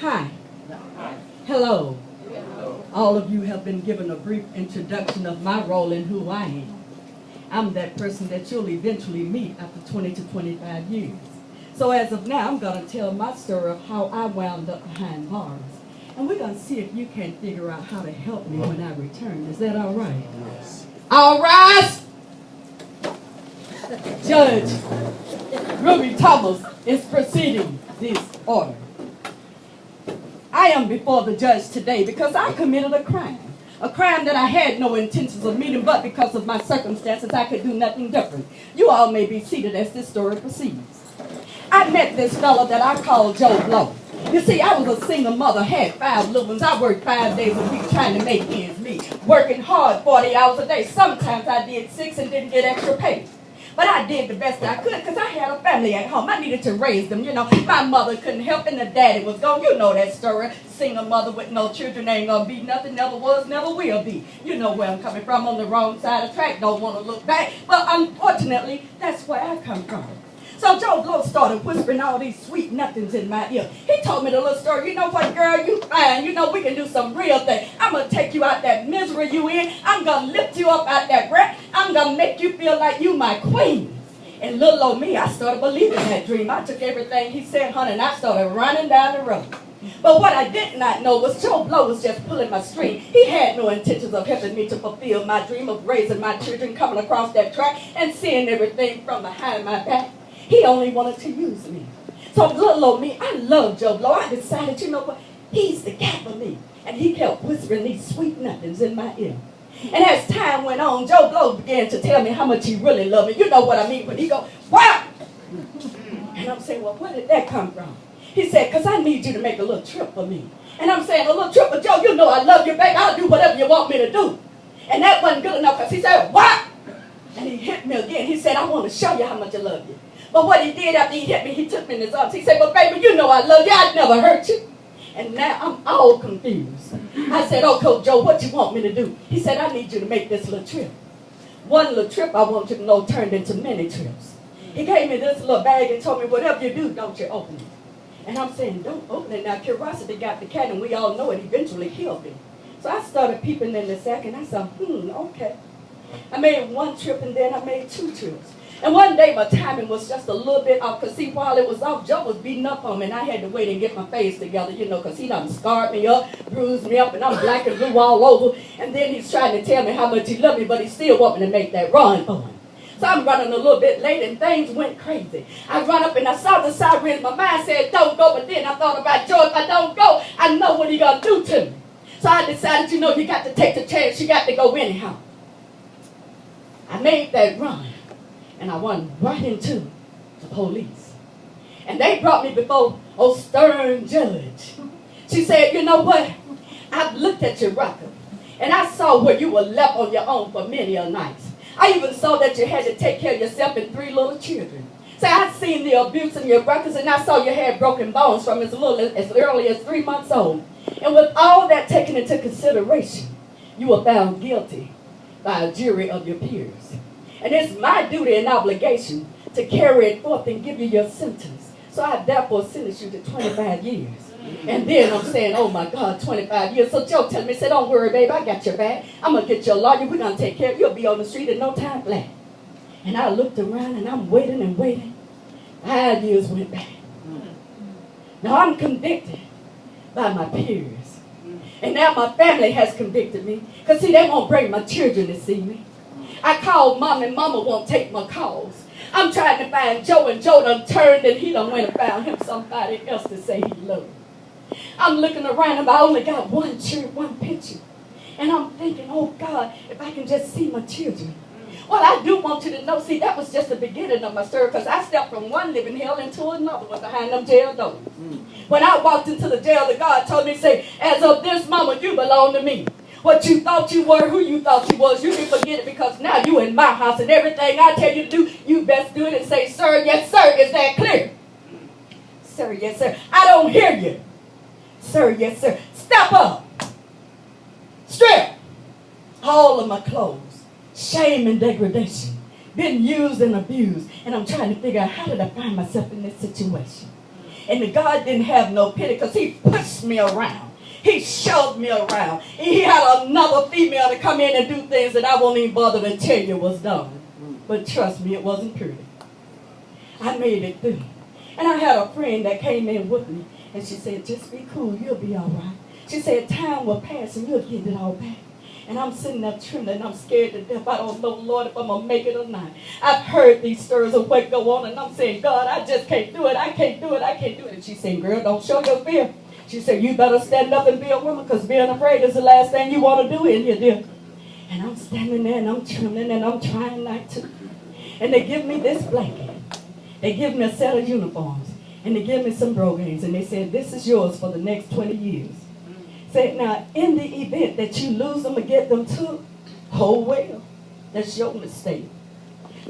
Hi. Hello. All of you have been given a brief introduction of my role and who I am. I'm that person that you'll eventually meet after 20 to 25 years. So as of now, I'm going to tell my story of how I wound up behind bars. And we're going to see if you can figure out how to help me when I return. Is that all right? Yes. All right. Judge Ruby Thomas is proceeding this order. I am before the judge today because I committed a crime that I had no intentions of meeting, but because of my circumstances, I could do nothing different. You all may be seated as this story proceeds. I met this fellow that I call Joe Blow. You see, I was a single mother, had 5 little ones. I worked 5 days a week trying to make ends meet, working hard 40 hours a day. Sometimes I did 6 and didn't get extra pay. But I did the best I could because I had a family at home. I needed to raise them, you know. My mother couldn't help and the daddy was gone. You know that story. Single mother with no children ain't going to be nothing, never was, never will be. You know where I'm coming from, on the wrong side of the track. Don't want to look back. But unfortunately, that's where I come from. So Joe Blow started whispering all these sweet nothings in my ear. He told me the little story. You know what, girl, you fine. You know, we can do some real thing. I'm going to take you out that misery you in. I'm going to lift you up out that wreck. I'm going to make you feel like you my queen. And little old me, I started believing that dream. I took everything he said, honey, and I started running down the road. But what I did not know was Joe Blow was just pulling my string. He had no intentions of helping me to fulfill my dream of raising my children, coming across that track and seeing everything from behind my back. He only wanted to use me. So little old me, I love Joe Blow. I decided, you know what, he's the guy for me. And he kept whispering these sweet nothings in my ear. And as time went on, Joe Blow began to tell me how much he really loved me. You know what I mean when he go, wow! And I'm saying, well, where did that come from? He said, because I need you to make a little trip for me. And I'm saying, a little trip for Joe, you know I love you, baby. I'll do whatever you want me to do. And that wasn't good enough because he said, what? And he hit me again. He said, I want to show you how much I love you. But what he did after he hit me, he took me in his arms. He said, well, baby, you know I love you. I'd never hurt you. And now I'm all confused. I said, oh, Coach Joe, what you want me to do? He said, I need you to make this little trip. One little trip I want you to know turned into many trips. He gave me this little bag and told me, whatever you do, don't you open it. And I'm saying, don't open it. Now, curiosity got the cat, and we all know it eventually killed me. So I started peeping in the sack, and I said, okay. I made 1 trip, and then I made 2 trips. And one day my timing was just a little bit off, because see, while it was off, Joe was beating up on me, and I had to wait and get my face together, you know, because he done scarred me up, bruised me up, and I'm black and blue all over. And then he's trying to tell me how much he loved me, but he still want me to make that run for him. So I'm running a little bit late, and things went crazy. I run up, and I saw the sirens. My mind said, don't go, but then I thought about Joe. If I don't go, I know what he going to do to me. So I decided, you know, you got to take the chance. You got to go anyhow. I made that run. And I went right into the police. And they brought me before a stern judge. She said, you know what? I've looked at your record. And I saw where you were left on your own for many a nights. I even saw that you had to take care of yourself and 3 little children. So I seen the abuse in your records, and I saw you had broken bones from as early as 3 months old. And with all that taken into consideration, you were found guilty by a jury of your peers. And it's my duty and obligation to carry it forth and give you your sentence. So I therefore sentence you to 25 years. And then I'm saying, oh my God, 25 years. So Joe telling me, say, don't worry, babe, I got your back. I'm going to get you a lawyer. We're going to take care of you. You'll be on the street in no time flat. And I looked around and I'm waiting and waiting. 5 years went by. Now I'm convicted by my peers. And now my family has convicted me. Because see, they won't bring my children to see me. I called Mom, and Mama won't take my calls. I'm trying to find Joe, and Joe done turned, and he done went and found him somebody else to say he loved. I'm looking around, and I only got 1 picture. And I'm thinking, oh God, if I can just see my children. Well, I do want you to know, see, that was just the beginning of my story, because I stepped from one living hell into another one behind them jail doors. When I walked into the jail, the guard told me, say, as of this moment, you belong to me. What you thought you were, who you thought you was, you can forget it, because now you in my house, and everything I tell you to do, you best do it and say, sir, yes, sir. Is that clear? Sir, yes, sir. I don't hear you. Sir, yes, sir. Step up. Strip. All of my clothes. Shame and degradation. Been used and abused. And I'm trying to figure out, how did I find myself in this situation? And the God didn't have no pity because he pushed me around. He shoved me around. He had another female to come in and do things that I won't even bother to tell you was done. But trust me, it wasn't pretty. I made it through. And I had a friend that came in with me, and she said, just be cool, you'll be all right. She said, time will pass and you'll get it all back. And I'm sitting there trembling, I'm scared to death. I don't know, Lord, if I'm going to make it or not. I've heard these stories of what go on, and I'm saying, God, I just can't do it. I can't do it. I can't do it. And she said, girl, don't show your fear. She said, you better stand up and be a woman, because being afraid is the last thing you want to do in here, dear. And I'm standing there, and I'm trembling, and I'm trying not to. And they give me this blanket. They give me a set of uniforms. And they give me some brogans. And they said, this is yours for the next 20 years. Said, now, in the event that you lose them or get them took, oh well, that's your mistake.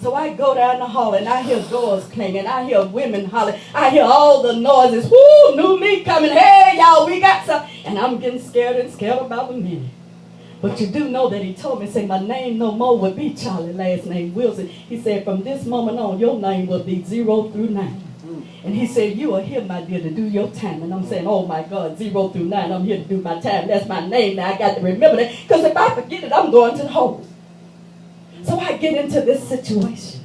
So I go down the hall and I hear doors clanging, I hear women hollering, I hear all the noises, whoo, new me coming, hey y'all, we got some. And I'm getting scared and scared about the minute. But you do know that he told me, say, my name no more would be Charlie, last name Wilson. He said, from this moment on, your name will be 0 through 9. And he said, you are here, my dear, to do your time. And I'm saying, oh, my God, 0 through 9, I'm here to do my time. That's my name now. I got to remember that. Because if I forget it, I'm going to the hole. So I get into this situation.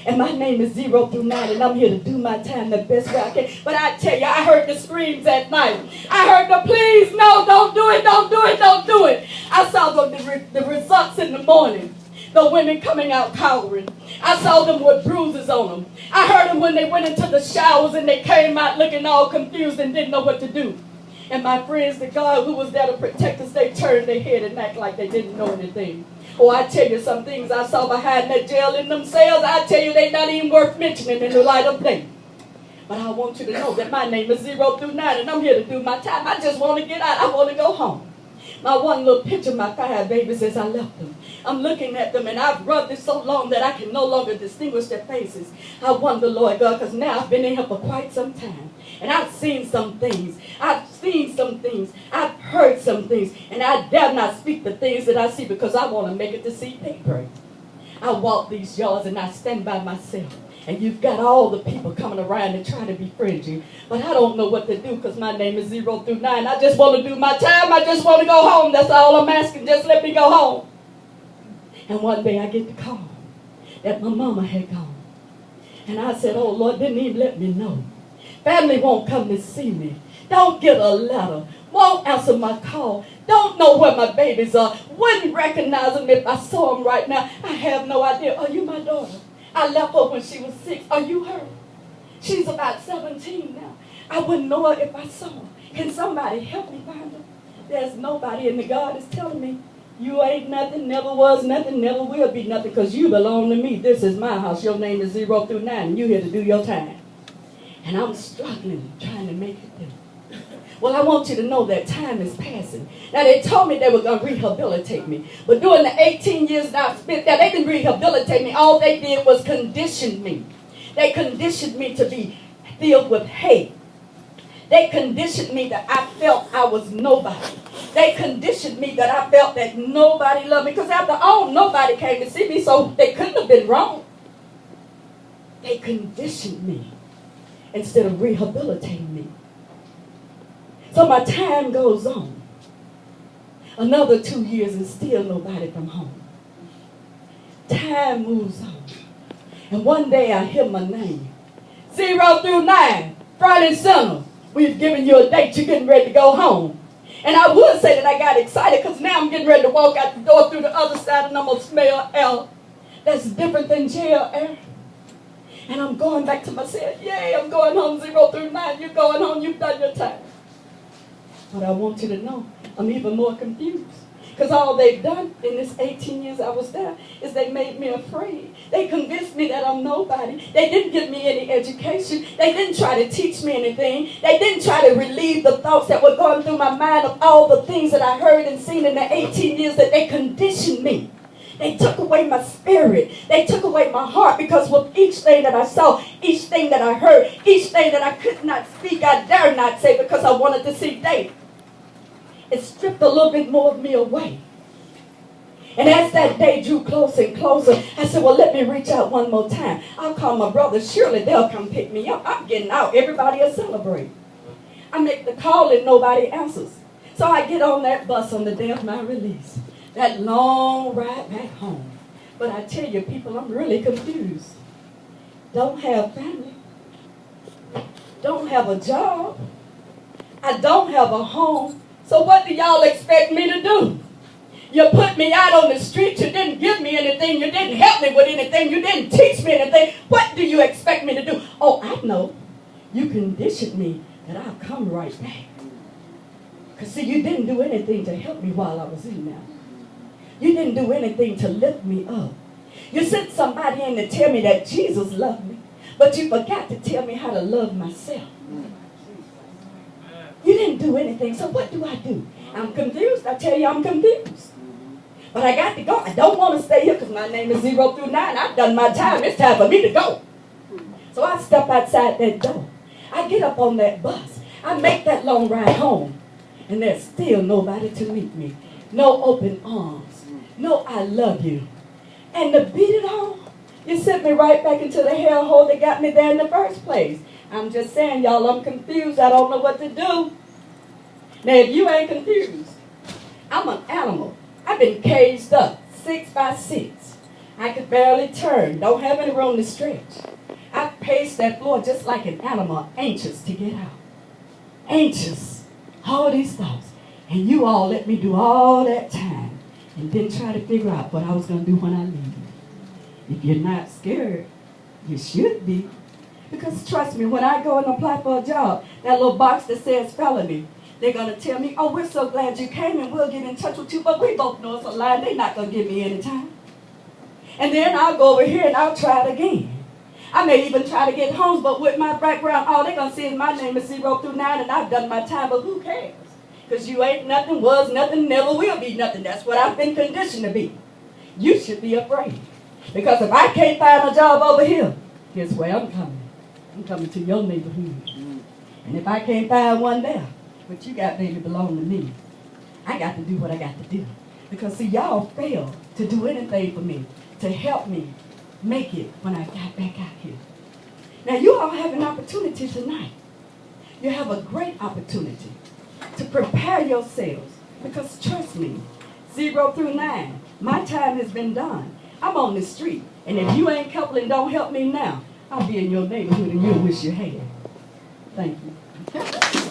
And my name is 0 through 9, and I'm here to do my time the best way I can. But I tell you, I heard the screams at night. I heard the please, no, don't do it, don't do it, don't do it. I saw the results in the morning. The women coming out cowering. I saw them with bruises on them. I heard them when they went into the showers and they came out looking all confused and didn't know what to do. And my friends, the God who was there to protect us, they turned their head and act like they didn't know anything. Oh, I tell you some things I saw behind that jail in them cells. I tell you, they're not even worth mentioning in the light of day. But I want you to know that my name is 0 through 9, and I'm here to do my time. I just want to get out. I want to go home. My one little picture of my 5 babies as I left them. I'm looking at them, and I've rubbed it so long that I can no longer distinguish their faces. I wonder, Lord God, because now I've been in here for quite some time. And I've seen some things. I've seen some things. I've heard some things. And I dare not speak the things that I see because I want to make it to see daybreak. I walk these yards and I stand by myself. And you've got all the people coming around and trying to befriend you. But I don't know what to do because my name is 0 through 9. I just want to do my time. I just want to go home. That's all I'm asking. Just let me go home. And one day I get the call that my mama had gone. And I said, oh, Lord, didn't even let me know. Family won't come to see me. Don't get a letter. Won't answer my call. Don't know where my babies are. Wouldn't recognize them if I saw them right now. I have no idea. Are you my daughter? I left her when she was 6. Are you her? She's about 17 now. I wouldn't know her if I saw her. Can somebody help me find her? There's nobody, and the God is telling me, you ain't nothing, never was nothing, never will be nothing, because you belong to me. This is my house. Your name is 0 through 9, and you're here to do your time. And I'm struggling, trying to make it through. Well, I want you to know that time is passing. Now, they told me they were going to rehabilitate me. But during the 18 years that I spent there, they didn't rehabilitate me. All they did was condition me. They conditioned me to be filled with hate. They conditioned me that I felt I was nobody. They conditioned me that I felt that nobody loved me. Because after all, nobody came to see me, so they couldn't have been wrong. They conditioned me instead of rehabilitating me. So my time goes on. Another 2 years and still nobody from home. Time moves on. And one day I hear my name. 0 through 9, front and center. We've given you a date. You're getting ready to go home. And I would say that I got excited because now I'm getting ready to walk out the door through the other side and I'm going to smell air that's different than jail air. And I'm going back to myself. Yay, I'm going home 0 through 9. You're going home. You've done your time. But I want you to know, I'm even more confused. Because all they've done in this 18 years I was there is they made me afraid. They convinced me that I'm nobody. They didn't give me any education. They didn't try to teach me anything. They didn't try to relieve the thoughts that were going through my mind of all the things that I heard and seen in the 18 years that they conditioned me. They took away my spirit. They took away my heart because with each thing that I saw, each thing that I heard, each thing that I could not speak, I dare not say because I wanted to see David. It stripped a little bit more of me away. And as that day drew closer and closer, I said, well, let me reach out one more time. I'll call my brothers. Surely they'll come pick me up. I'm getting out. Everybody will celebrate. I make the call and nobody answers. So I get on that bus on the day of my release. That long ride back home. But I tell you, people, I'm really confused. Don't have family. Don't have a job. I don't have a home. So what do y'all expect me to do? You put me out on the street. You didn't give me anything. You didn't help me with anything. You didn't teach me anything. What do you expect me to do? Oh, I know. You conditioned me that I'll come right back. Because, see, you didn't do anything to help me while I was in there. You didn't do anything to lift me up. You sent somebody in to tell me that Jesus loved me, but you forgot to tell me how to love myself. You didn't do anything, so what do I do? I'm confused. I tell you, I'm confused. But I got to go. I don't want to stay here because my name is 0 through 9. I've done my time. It's time for me to go. So I step outside that door. I get up on that bus. I make that long ride home. And there's still nobody to meet me. No open arms. No I love you. And to beat it all, you sent me right back into the hellhole that got me there in the first place. I'm just saying, y'all, I'm confused. I don't know what to do. Now, if you ain't confused, I'm an animal. I've been caged up 6 by 6. I could barely turn. Don't have any room to stretch. I paced that floor just like an animal, anxious to get out. Anxious. All these thoughts. And you all let me do all that time and then try to figure out what I was going to do when I leave. If you're not scared, you should be. Because trust me, when I go and apply for a job, that little box that says felony, they're going to tell me, oh, we're so glad you came and we'll get in touch with you, but we both know it's a lie. They're not going to give me any time. And then I'll go over here and I'll try it again. I may even try to get home, but with my background, all they're going to see is my name is 0 through 9 and I've done my time, but who cares? Because you ain't nothing, was nothing, never will be nothing. That's what I've been conditioned to be. You should be afraid. Because if I can't find a job over here, guess where I'm coming? I'm coming to your neighborhood. And if I can't find one there, what you got, baby, belong to me. I got to do what I got to do. Because, see, y'all failed to do anything for me, to help me make it when I got back out here. Now, you all have an opportunity tonight. You have a great opportunity to prepare yourselves. Because, trust me, 0 through 9, my time has been done. I'm on the street. And if you ain't couple and don't help me now, I'll be in your neighborhood and you'll wish you had. Thank you.